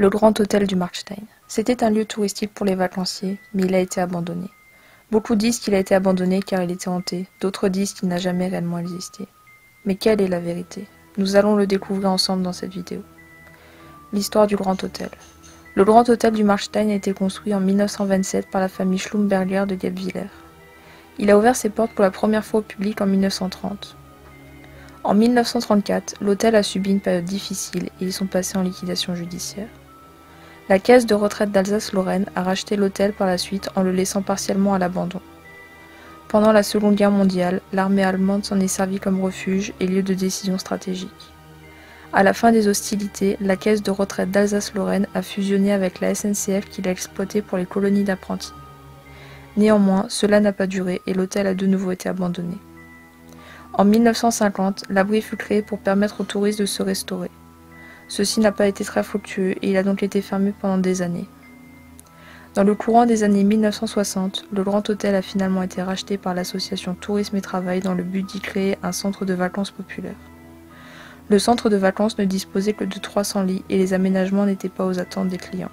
Le Grand Hôtel du Markstein. C'était un lieu touristique pour les vacanciers, mais il a été abandonné. Beaucoup disent qu'il a été abandonné car il était hanté, d'autres disent qu'il n'a jamais réellement existé. Mais quelle est la vérité? Nous allons le découvrir ensemble dans cette vidéo. L'histoire du Grand Hôtel. Le Grand Hôtel du Markstein a été construit en 1927 par la famille Schlumberger de Guebwiller. Il a ouvert ses portes pour la première fois au public en 1930. En 1934, l'hôtel a subi une période difficile et ils sont passés en liquidation judiciaire. La caisse de retraite d'Alsace-Lorraine a racheté l'hôtel par la suite en le laissant partiellement à l'abandon. Pendant la Seconde Guerre mondiale, l'armée allemande s'en est servie comme refuge et lieu de décision stratégique. À la fin des hostilités, la caisse de retraite d'Alsace-Lorraine a fusionné avec la SNCF qui l'a exploité pour les colonies d'apprentis. Néanmoins, cela n'a pas duré et l'hôtel a de nouveau été abandonné. En 1950, l'abri fut créé pour permettre aux touristes de se restaurer. Ceci n'a pas été très fructueux et il a donc été fermé pendant des années. Dans le courant des années 1960, le Grand Hôtel a finalement été racheté par l'association Tourisme et Travail dans le but d'y créer un centre de vacances populaire. Le centre de vacances ne disposait que de 300 lits et les aménagements n'étaient pas aux attentes des clients.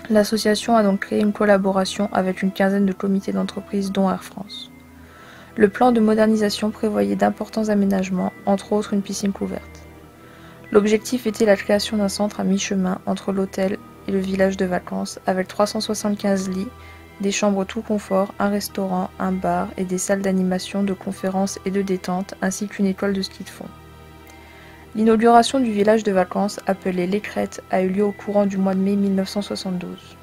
L'association a donc créé une collaboration avec une quinzaine de comités d'entreprise dont Air France. Le plan de modernisation prévoyait d'importants aménagements, entre autres une piscine couverte. L'objectif était la création d'un centre à mi-chemin entre l'hôtel et le village de vacances, avec 375 lits, des chambres tout confort, un restaurant, un bar et des salles d'animation, de conférences et de détente, ainsi qu'une école de ski de fond. L'inauguration du village de vacances, appelé Les Crêtes, a eu lieu au courant du mois de mai 1972.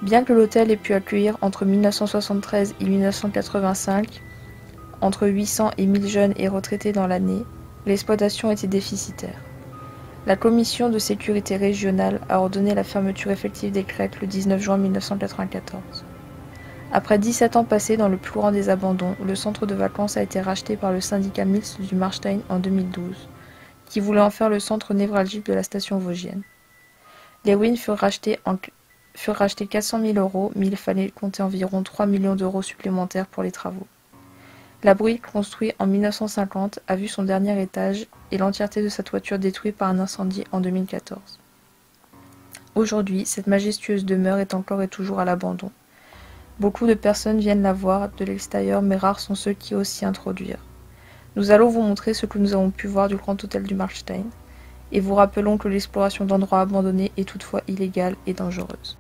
Bien que l'hôtel ait pu accueillir entre 1973 et 1985 entre 800 et 1000 jeunes et retraités dans l'année, l'exploitation était déficitaire. La commission de sécurité régionale a ordonné la fermeture effective des Crêtes le 19 juin 1994. Après 17 ans passés dans le plus grand des abandons, le centre de vacances a été racheté par le syndicat mixte du Markstein en 2012, qui voulait en faire le centre névralgique de la station vosgienne. Les ruines furent rachetées 400 000 €, mais il fallait compter environ 3 millions d'euros supplémentaires pour les travaux. L'abri, construit en 1950, a vu son dernier étage et l'entièreté de sa toiture détruite par un incendie en 2014. Aujourd'hui, cette majestueuse demeure est encore et toujours à l'abandon. Beaucoup de personnes viennent la voir de l'extérieur, mais rares sont ceux qui osent s'y introduire. Nous allons vous montrer ce que nous avons pu voir du Grand Hôtel du Markstein, et vous rappelons que l'exploration d'endroits abandonnés est toutefois illégale et dangereuse.